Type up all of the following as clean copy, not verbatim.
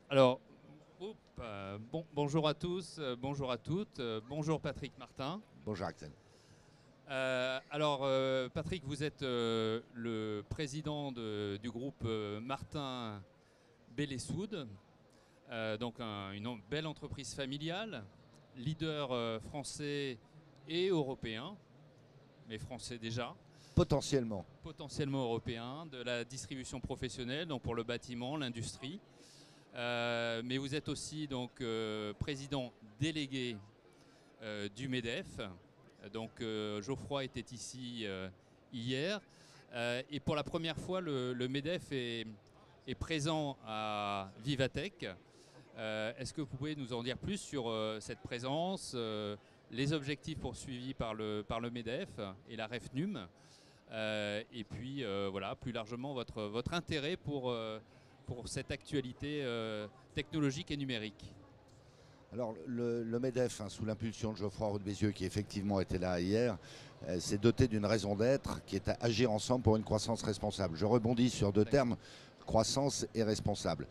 Alors, bonjour à tous, bonjour à toutes, bonjour Patrick Martin. Bonjour Axel. Patrick, vous êtes le président du groupe Martin Bellessoud, donc une belle entreprise familiale, leader français et européen, mais français déjà. Potentiellement. Potentiellement européen, de la distribution professionnelle, donc pour le bâtiment, l'industrie. Mais vous êtes aussi donc président délégué du MEDEF. Donc Geoffroy était ici hier. Et pour la première fois, le MEDEF est présent à Vivatech. Est-ce que vous pouvez nous en dire plus sur cette présence, les objectifs poursuivis par le MEDEF et la REFNUM, et puis voilà, plus largement votre intérêt pour cette actualité technologique et numérique? Alors le MEDEF, sous l'impulsion de Geoffroy Roux de Bézieux, qui effectivement était là hier, s'est doté d'une raison d'être qui est à agir ensemble pour une croissance responsable. Je rebondis sur deux termes, croissance et responsable.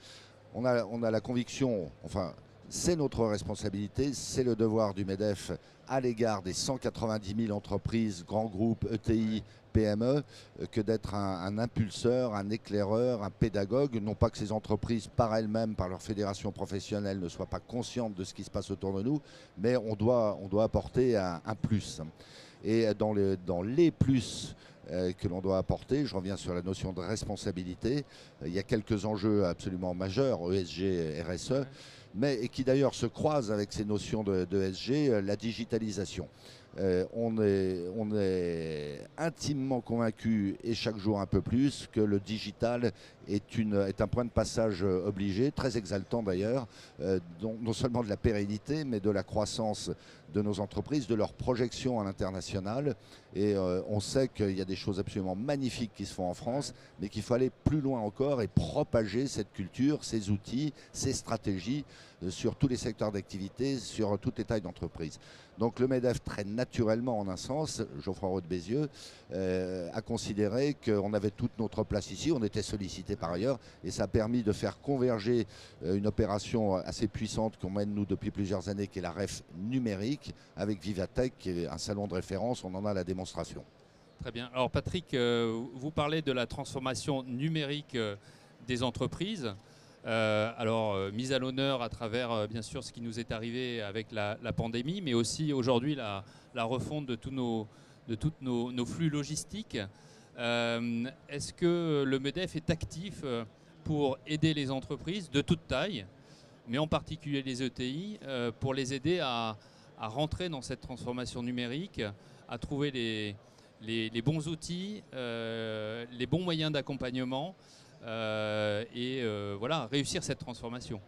On a la conviction, enfin c'est notre responsabilité, c'est le devoir du MEDEF à l'égard des 190 000 entreprises, grands groupes, ETI, PME, que d'être un impulseur, un éclaireur, un pédagogue. Non pas que ces entreprises, par elles-mêmes, par leur fédération professionnelle, ne soient pas conscientes de ce qui se passe autour de nous, mais on doit apporter un plus. Et dans les plus que l'on doit apporter, je reviens sur la notion de responsabilité, il y a quelques enjeux absolument majeurs, ESG et RSE, mais qui d'ailleurs se croisent avec ces notions de ESG, la digitalisation. On est intimement convaincu, et chaque jour un peu plus, que le digital est un point de passage obligé, très exaltant d'ailleurs, non seulement de la pérennité, mais de la croissance de nos entreprises, de leur projection à l'international. Et on sait qu'il y a des choses absolument magnifiques qui se font en France, mais qu'il faut aller plus loin encore et propager cette culture, ces outils, ces stratégies sur tous les secteurs d'activité, sur toutes les tailles d'entreprise. Donc le MEDEF, très naturellement en un sens, Geoffroy Roux de Bézieux, a considéré qu'on avait toute notre place ici, on était sollicité par ailleurs, et ça a permis de faire converger une opération assez puissante qu'on mène nous depuis plusieurs années, qui est la REF numérique, avec Vivatech, qui est un salon de référence, on en a la démonstration. Très bien. Alors Patrick, vous parlez de la transformation numérique des entreprises. Mise à l'honneur à travers bien sûr ce qui nous est arrivé avec la pandémie, mais aussi aujourd'hui la refonte de tous nos flux logistiques. Est-ce que le MEDEF est actif pour aider les entreprises de toute taille, mais en particulier les ETI, pour les aider à rentrer dans cette transformation numérique, à trouver les bons outils, les bons moyens d'accompagnement, voilà, réussir cette transformation?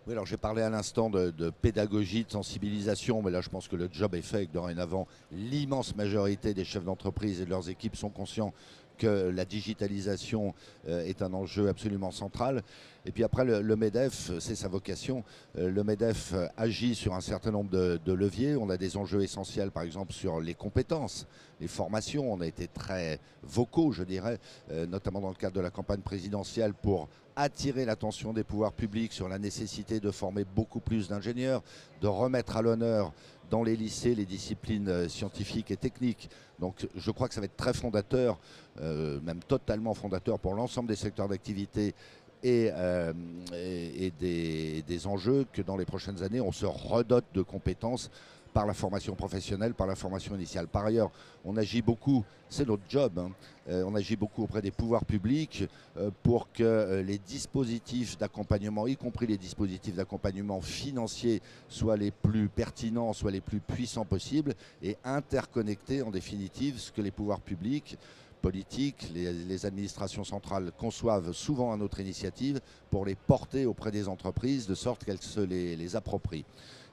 Oui, alors j'ai parlé à l'instant de pédagogie, de sensibilisation, mais là je pense que le job est fait et que dorénavant l'immense majorité des chefs d'entreprise et de leurs équipes sont conscients que la digitalisation est un enjeu absolument central. Et puis après, le MEDEF, c'est sa vocation. Le MEDEF agit sur un certain nombre de leviers. On a des enjeux essentiels, par exemple, sur les compétences, les formations. On a été très vocaux, je dirais, notamment dans le cadre de la campagne présidentielle, pour attirer l'attention des pouvoirs publics sur la nécessité de former beaucoup plus d'ingénieurs, de remettre à l'honneur dans les lycées les disciplines scientifiques et techniques. Donc je crois que ça va être très fondateur, même totalement fondateur pour l'ensemble des secteurs d'activité et des enjeux que dans les prochaines années, on se redote de compétences par la formation professionnelle, par la formation initiale. Par ailleurs, on agit beaucoup, c'est notre job, on agit beaucoup auprès des pouvoirs publics pour que les dispositifs d'accompagnement, y compris les dispositifs d'accompagnement financiers, soient les plus pertinents, soient les plus puissants possibles et interconnectés en définitive ce que les pouvoirs publics, politiques, les administrations centrales conçoivent souvent à notre initiative pour les porter auprès des entreprises de sorte qu'elles se les approprient.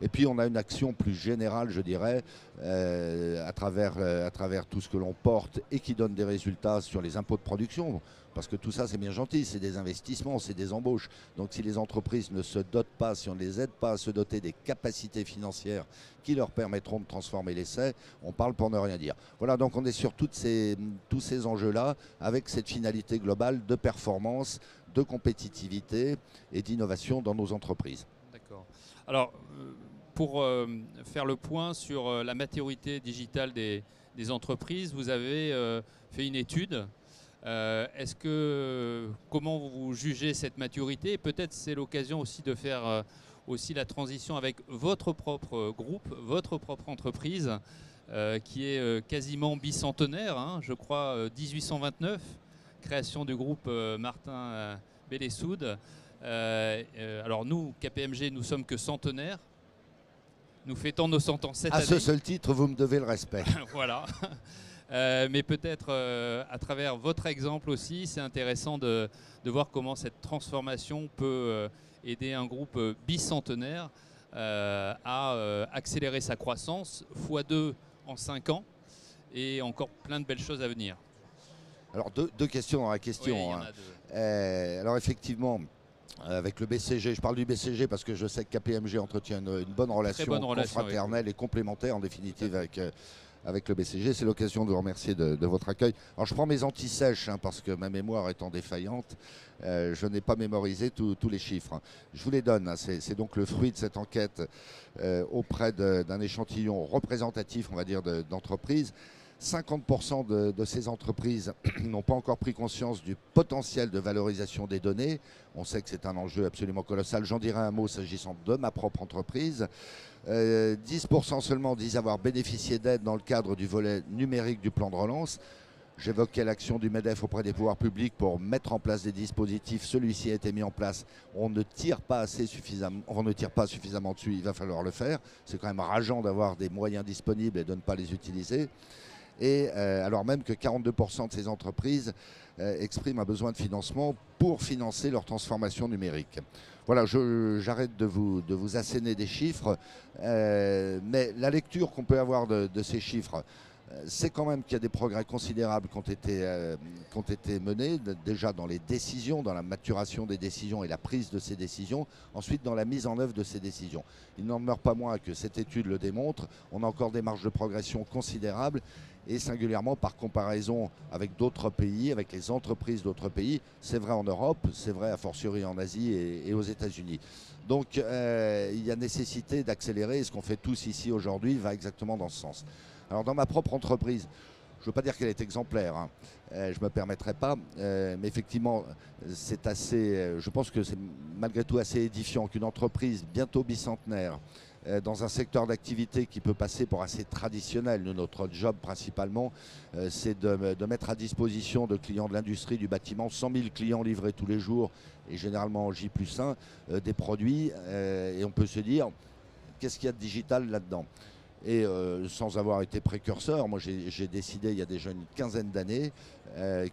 Et puis on a une action plus générale, je dirais, à travers tout ce que l'on porte et qui donne des résultats sur les impôts de production. Parce que tout ça, c'est bien gentil, c'est des investissements, c'est des embauches. Donc si les entreprises ne se dotent pas, si on ne les aide pas à se doter des capacités financières qui leur permettront de transformer l'essai, on parle pour ne rien dire. Voilà, donc on est sur tous ces enjeux-là, avec cette finalité globale de performance, de compétitivité et d'innovation dans nos entreprises. D'accord. Alors, pour faire le point sur la maturité digitale des entreprises, vous avez fait une étude. Comment vous jugez cette maturité? Et peut-être c'est l'occasion aussi de faire aussi la transition avec votre propre groupe, votre propre entreprise, qui est quasiment bicentenaire, hein, je crois 1829, création du groupe Martin Bellessoud. Alors nous, KPMG, nous sommes que centenaires. Nous fêtons nos 100 ans cette année. À ce seul titre, vous me devez le respect. Voilà. Mais peut-être à travers votre exemple aussi, c'est intéressant de voir comment cette transformation peut aider un groupe bicentenaire à accélérer sa croissance, x2 en 5 ans, et encore plein de belles choses à venir. Alors deux questions dans la question. Oui, il y en a deux. Alors effectivement, avec le BCG, je parle du BCG parce que je sais que KPMG entretient une bonne relation confraternelle et complémentaire en définitive avec le BCG. C'est l'occasion de vous remercier de votre accueil. Alors je prends mes anti-sèches parce que ma mémoire étant défaillante, je n'ai pas mémorisé tous les chiffres. Je vous les donne. C'est donc le fruit de cette enquête auprès d'un échantillon représentatif, on va dire, d'entreprises. 50% de ces entreprises n'ont pas encore pris conscience du potentiel de valorisation des données. On sait que c'est un enjeu absolument colossal. J'en dirai un mot s'agissant de ma propre entreprise. 10% seulement disent avoir bénéficié d'aide dans le cadre du volet numérique du plan de relance. J'évoquais l'action du MEDEF auprès des pouvoirs publics pour mettre en place des dispositifs. Celui-ci a été mis en place. On ne tire pas suffisamment dessus. Il va falloir le faire. C'est quand même rageant d'avoir des moyens disponibles et de ne pas les utiliser. Et alors même que 42% de ces entreprises expriment un besoin de financement pour financer leur transformation numérique. Voilà, j'arrête de vous asséner des chiffres, mais la lecture qu'on peut avoir de ces chiffres, c'est quand même qu'il y a des progrès considérables qui ont été menés, déjà dans les décisions, dans la maturation des décisions et la prise de ces décisions, ensuite dans la mise en œuvre de ces décisions. Il n'en demeure pas moins que cette étude le démontre, on a encore des marges de progression considérables et singulièrement par comparaison avec d'autres pays, avec les entreprises d'autres pays. C'est vrai en Europe, c'est vrai a fortiori en Asie et aux États-Unis. Donc il y a nécessité d'accélérer et ce qu'on fait tous ici aujourd'hui va exactement dans ce sens. Alors dans ma propre entreprise, je ne veux pas dire qu'elle est exemplaire, hein. Je ne me permettrai pas, mais effectivement, c'est assez, je pense que c'est malgré tout assez édifiant qu'une entreprise bientôt bicentenaire, dans un secteur d'activité qui peut passer pour assez traditionnel. Notre job principalement, c'est de mettre à disposition de clients de l'industrie du bâtiment, 100 000 clients livrés tous les jours, et généralement en J+1, des produits, et on peut se dire, qu'est-ce qu'il y a de digital là-dedans ? Et sans avoir été précurseur, moi j'ai décidé il y a déjà une quinzaine d'années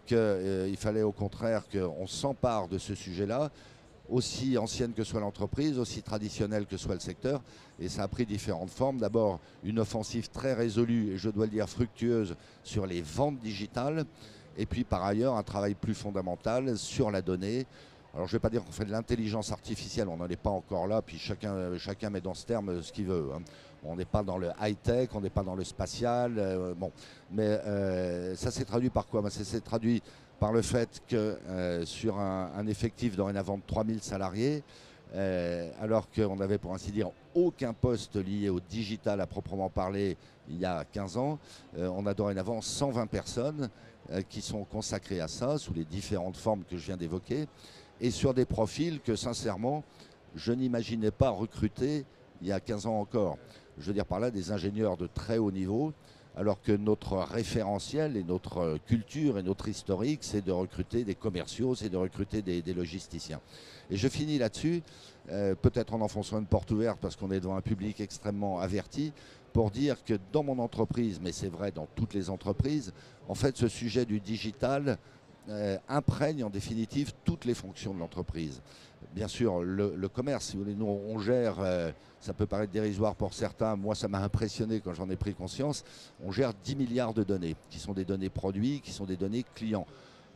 qu'il fallait au contraire qu'on s'empare de ce sujet-là, aussi ancienne que soit l'entreprise, aussi traditionnelle que soit le secteur. Et ça a pris différentes formes. D'abord une offensive très résolue, et je dois le dire fructueuse, sur les ventes digitales. Et puis par ailleurs un travail plus fondamental sur la donnée. Alors je ne vais pas dire qu'on fait de l'intelligence artificielle, on n'en est pas encore là, puis chacun met dans ce terme ce qu'il veut, hein. On n'est pas dans le high-tech, on n'est pas dans le spatial. Bon. Mais ça s'est traduit par quoi? Ça s'est traduit par le fait que sur un effectif dorénavant de 3000 salariés, alors qu'on n'avait pour ainsi dire aucun poste lié au digital à proprement parler il y a 15 ans, on a dorénavant 120 personnes qui sont consacrées à ça, sous les différentes formes que je viens d'évoquer, et sur des profils que sincèrement, je n'imaginais pas recruter il y a 15 ans encore. Je veux dire par là des ingénieurs de très haut niveau, alors que notre référentiel et notre culture et notre historique, c'est de recruter des commerciaux, c'est de recruter des logisticiens. Et je finis là-dessus, peut-être en enfonçant une porte ouverte parce qu'on est devant un public extrêmement averti, pour dire que dans mon entreprise, mais c'est vrai dans toutes les entreprises, en fait ce sujet du digital imprègne en définitive toutes les fonctions de l'entreprise. bien sûr, le commerce, si vous voulez, nous on gère, ça peut paraître dérisoire pour certains, moi ça m'a impressionné quand j'en ai pris conscience, on gère 10 milliards de données, qui sont des données produits, qui sont des données clients.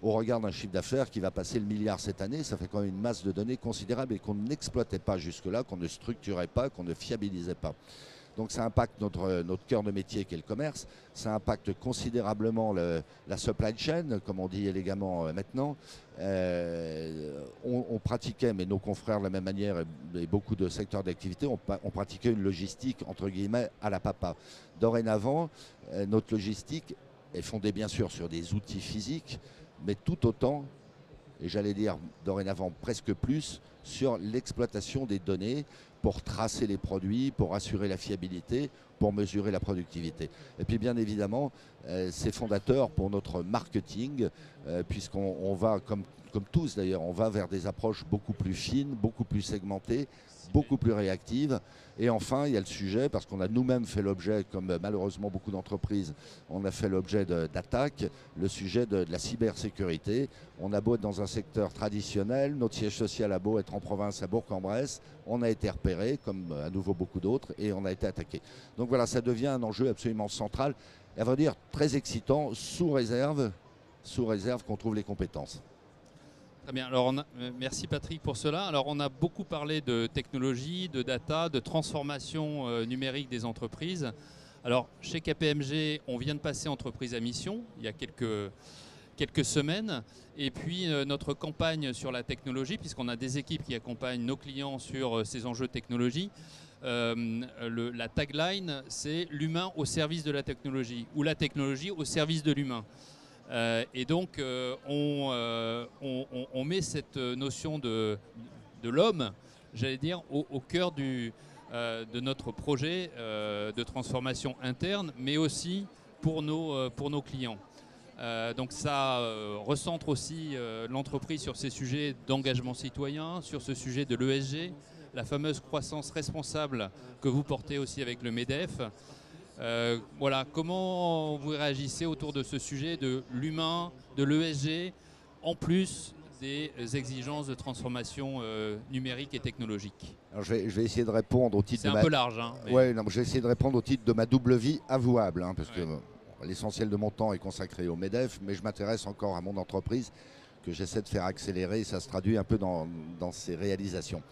Au regard d'un chiffre d'affaires qui va passer le milliard cette année, ça fait quand même une masse de données considérable et qu'on n'exploitait pas jusque-là, qu'on ne structurait pas, qu'on ne fiabilisait pas. Donc ça impacte notre cœur de métier qui est le commerce, ça impacte considérablement la supply chain, comme on dit élégamment maintenant. On pratiquait, mais nos confrères de la même manière et beaucoup de secteurs d'activité, on pratiquait une logistique entre guillemets à la papa. Dorénavant, notre logistique est fondée bien sûr sur des outils physiques, mais tout autant, et j'allais dire dorénavant presque plus, sur l'exploitation des données pour tracer les produits, pour assurer la fiabilité, pour mesurer la productivité. Et puis bien évidemment, c'est fondateur pour notre marketing, puisqu'on va, comme tous d'ailleurs, on va vers des approches beaucoup plus fines, beaucoup plus segmentées, beaucoup plus réactives. Et enfin, il y a le sujet, parce qu'on a nous-mêmes fait l'objet, comme malheureusement beaucoup d'entreprises, on a fait l'objet d'attaques, le sujet de la cybersécurité. On a beau être dans un secteur traditionnel, notre siège social a beau être en province à Bourg-en-Bresse, on a été repéré, comme à nouveau beaucoup d'autres, et on a été attaqué. Donc voilà, ça devient un enjeu absolument central, et à vrai dire très excitant, sous réserve qu'on trouve les compétences. Très bien, alors merci Patrick pour cela. Alors on a beaucoup parlé de technologie, de data, de transformation numérique des entreprises. Alors chez KPMG, on vient de passer entreprise à mission il y a quelques semaines. Et puis notre campagne sur la technologie, puisqu'on a des équipes qui accompagnent nos clients sur ces enjeux de technologie, la tagline c'est l'humain au service de la technologie ou la technologie au service de l'humain. Et donc on met cette notion de l'homme, j'allais dire, au cœur de notre projet de transformation interne, mais aussi pour nos clients. Donc ça recentre aussi l'entreprise sur ces sujets d'engagement citoyen, sur ce sujet de l'ESG, la fameuse croissance responsable que vous portez aussi avec le MEDEF. Voilà, comment vous réagissez autour de ce sujet de l'humain, de l'ESG, en plus des exigences de transformation numérique et technologique? Alors je vais essayer de répondre au titre de ma... C'est un peu large. Hein, mais... Ouais, non, je vais essayer de répondre au titre de ma double vie avouable, hein, parce que l'essentiel de mon temps est consacré au MEDEF, mais je m'intéresse encore à mon entreprise que j'essaie de faire accélérer et ça se traduit un peu dans ses réalisations.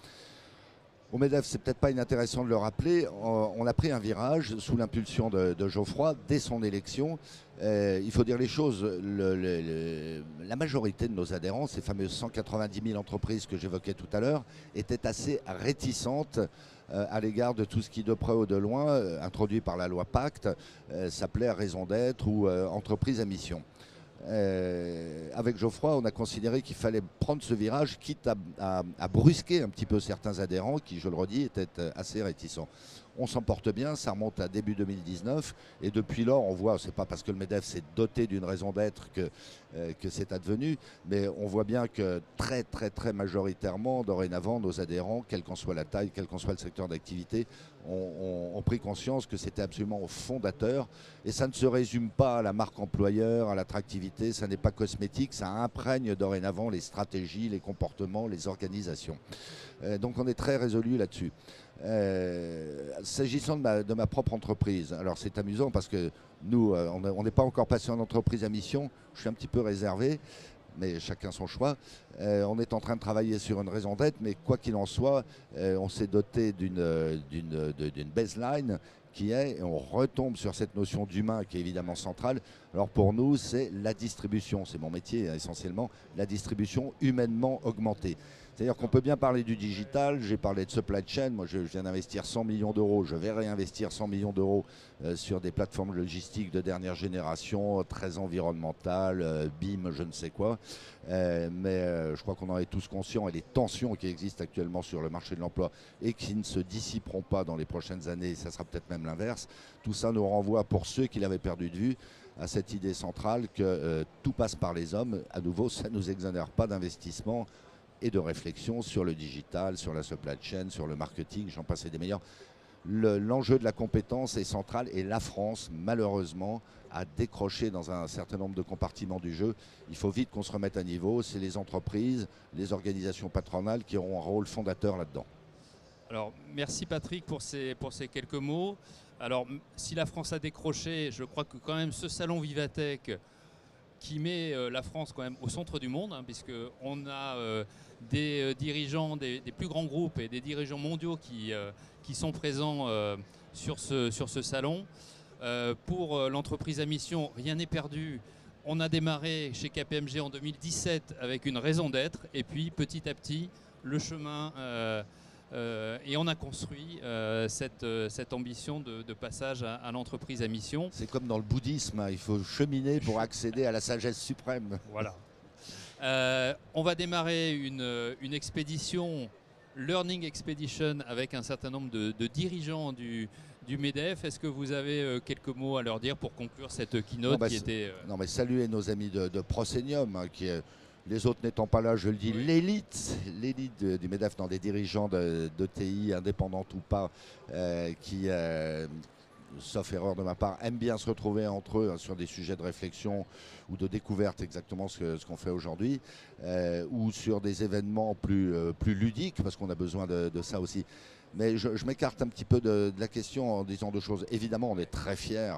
Au MEDEF, c'est peut-être pas inintéressant de le rappeler, on a pris un virage sous l'impulsion de Geoffroy dès son élection. Il faut dire les choses, la majorité de nos adhérents, ces fameuses 190 000 entreprises que j'évoquais tout à l'heure, étaient assez réticentes à l'égard de tout ce qui, de près ou de loin, introduit par la loi Pacte, s'appelait raison d'être ou entreprise à mission. Avec Geoffroy, on a considéré qu'il fallait prendre ce virage, quitte à brusquer un petit peu certains adhérents qui, je le redis, étaient assez réticents. On s'en porte bien, ça remonte à début 2019 et depuis lors on voit, c'est pas parce que le MEDEF s'est doté d'une raison d'être que c'est advenu, mais on voit bien que très majoritairement dorénavant nos adhérents, quelle qu'en soit la taille, quel qu'en soit le secteur d'activité, ont pris conscience que c'était absolument fondateur et ça ne se résume pas à la marque employeur, à l'attractivité, ça n'est pas cosmétique, ça imprègne dorénavant les stratégies, les comportements, les organisations. Donc on est très résolu là-dessus. S'agissant de ma propre entreprise, alors c'est amusant parce que nous, on n'est pas encore passé en entreprise à mission, je suis un petit peu réservé, mais chacun son choix. On est en train de travailler sur une raison d'être, mais quoi qu'il en soit, on s'est doté d'une baseline qui est, et on retombe sur cette notion d'humain qui est évidemment centrale. Alors pour nous, c'est la distribution, c'est mon métier essentiellement, la distribution humainement augmentée. C'est-à-dire qu'on peut bien parler du digital, j'ai parlé de supply chain, moi je viens d'investir 100 millions d'euros, je vais réinvestir 100 millions d'euros sur des plateformes logistiques de dernière génération, très environnementales, BIM, je ne sais quoi. Mais je crois qu'on en est tous conscients et les tensions qui existent actuellement sur le marché de l'emploi et qui ne se dissiperont pas dans les prochaines années, ça sera peut-être même l'inverse, tout ça nous renvoie, pour ceux qui l'avaient perdu de vue, à cette idée centrale que tout passe par les hommes. À nouveau, ça ne nous exonère pas d'investissement et de réflexion sur le digital, sur la supply chain, sur le marketing, j'en passe des meilleurs. l'enjeu de la compétence est central et la France, malheureusement, a décroché dans un certain nombre de compartiments du jeu. Il faut vite qu'on se remette à niveau. C'est les entreprises, les organisations patronales qui auront un rôle fondateur là-dedans. Alors, merci Patrick pour ces quelques mots. Alors, si la France a décroché, je crois que quand même ce salon Vivatech qui met la France quand même au centre du monde, hein, puisqu'on a des dirigeants des plus grands groupes et des dirigeants mondiaux qui sont présents sur ce salon. Pour l'entreprise à mission, rien n'est perdu. On a démarré chez KPMG en 2017 avec une raison d'être, et puis petit à petit, le chemin... et on a construit cette ambition de passage à l'entreprise à mission. C'est comme dans le bouddhisme, hein, il faut cheminer pour accéder à la sagesse suprême. Voilà. On va démarrer une expédition, Learning Expedition, avec un certain nombre de dirigeants du MEDEF. Est-ce que vous avez quelques mots à leur dire pour conclure cette keynote qui était... Non, mais saluer nos amis de Proscenium, hein, qui est... Les autres n'étant pas là, je le dis, oui. L'élite du MEDEF, dans des dirigeants de TI, indépendantes ou pas, qui, sauf erreur de ma part, aiment bien se retrouver entre eux, hein, sur des sujets de réflexion ou de découverte, exactement ce qu'on fait aujourd'hui, ou sur des événements plus ludiques, parce qu'on a besoin de ça aussi. Mais je m'écarte un petit peu de la question en disant deux choses. Évidemment, on est très fiers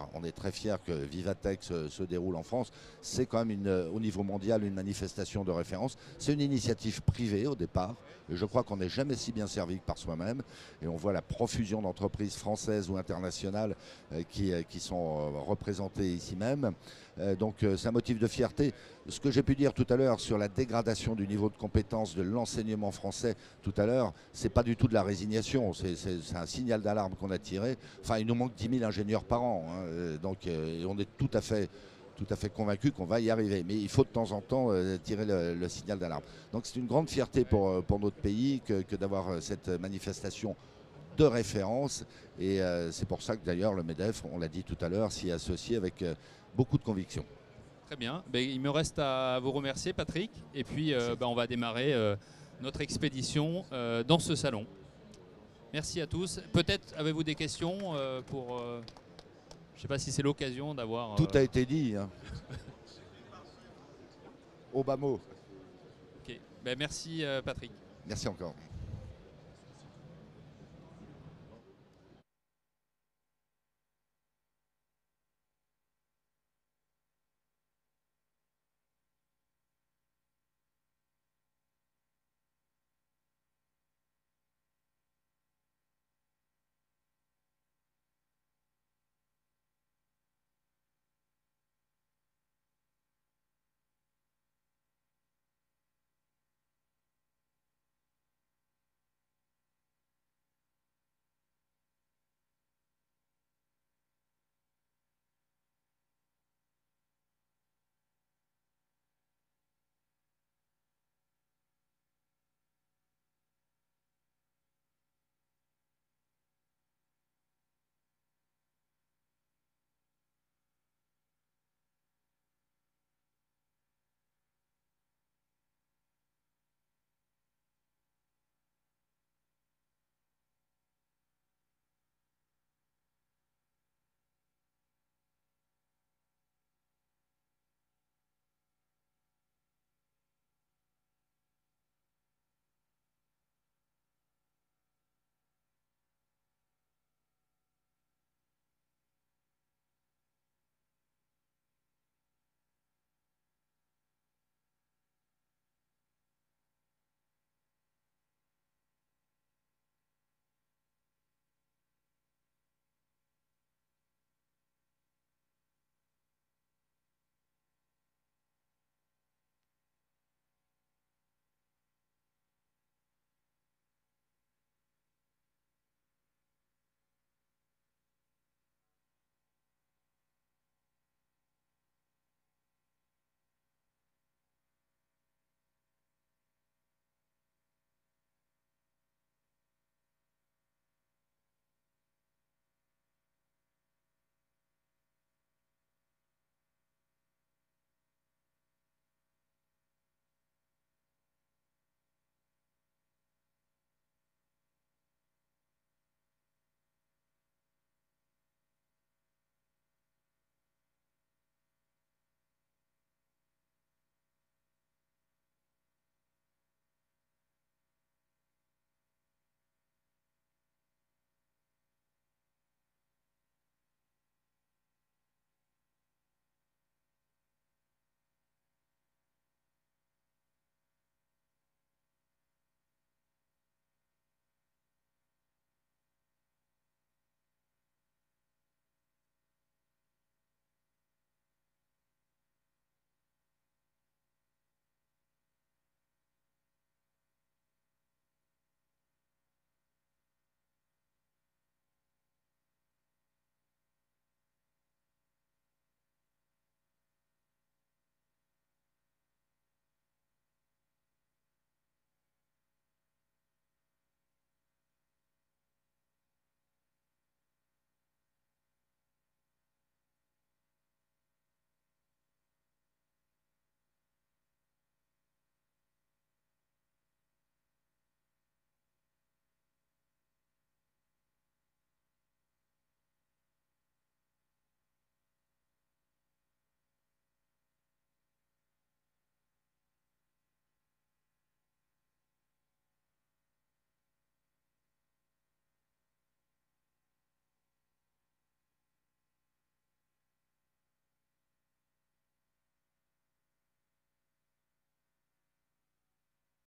que Vivatech se déroule en France. C'est quand même au niveau mondial une manifestation de référence. C'est une initiative privée au départ. Et je crois qu'on n'est jamais si bien servi que par soi-même. Et on voit la profusion d'entreprises françaises ou internationales qui sont représentées ici même. Donc c'est un motif de fierté. Ce que j'ai pu dire tout à l'heure sur la dégradation du niveau de compétence de l'enseignement français tout à l'heure, c'est pas du tout de la résignation, c'est un signal d'alarme qu'on a tiré. Enfin, il nous manque 10 000 ingénieurs par an, hein, donc on est tout à fait convaincu qu'on va y arriver. Mais il faut de temps en temps tirer le signal d'alarme. Donc c'est une grande fierté pour notre pays que d'avoir cette manifestation de référence. Et c'est pour ça que d'ailleurs le MEDEF, on l'a dit tout à l'heure, s'y associe avec beaucoup de conviction. Très bien. Ben, il me reste à vous remercier, Patrick. Et puis on va démarrer notre expédition dans ce salon. Merci à tous. Peut-être avez-vous des questions pour... je ne sais pas si c'est l'occasion d'avoir... Tout a été dit. Hein. Au bas mot. Ok. Ben, merci Patrick. Merci encore.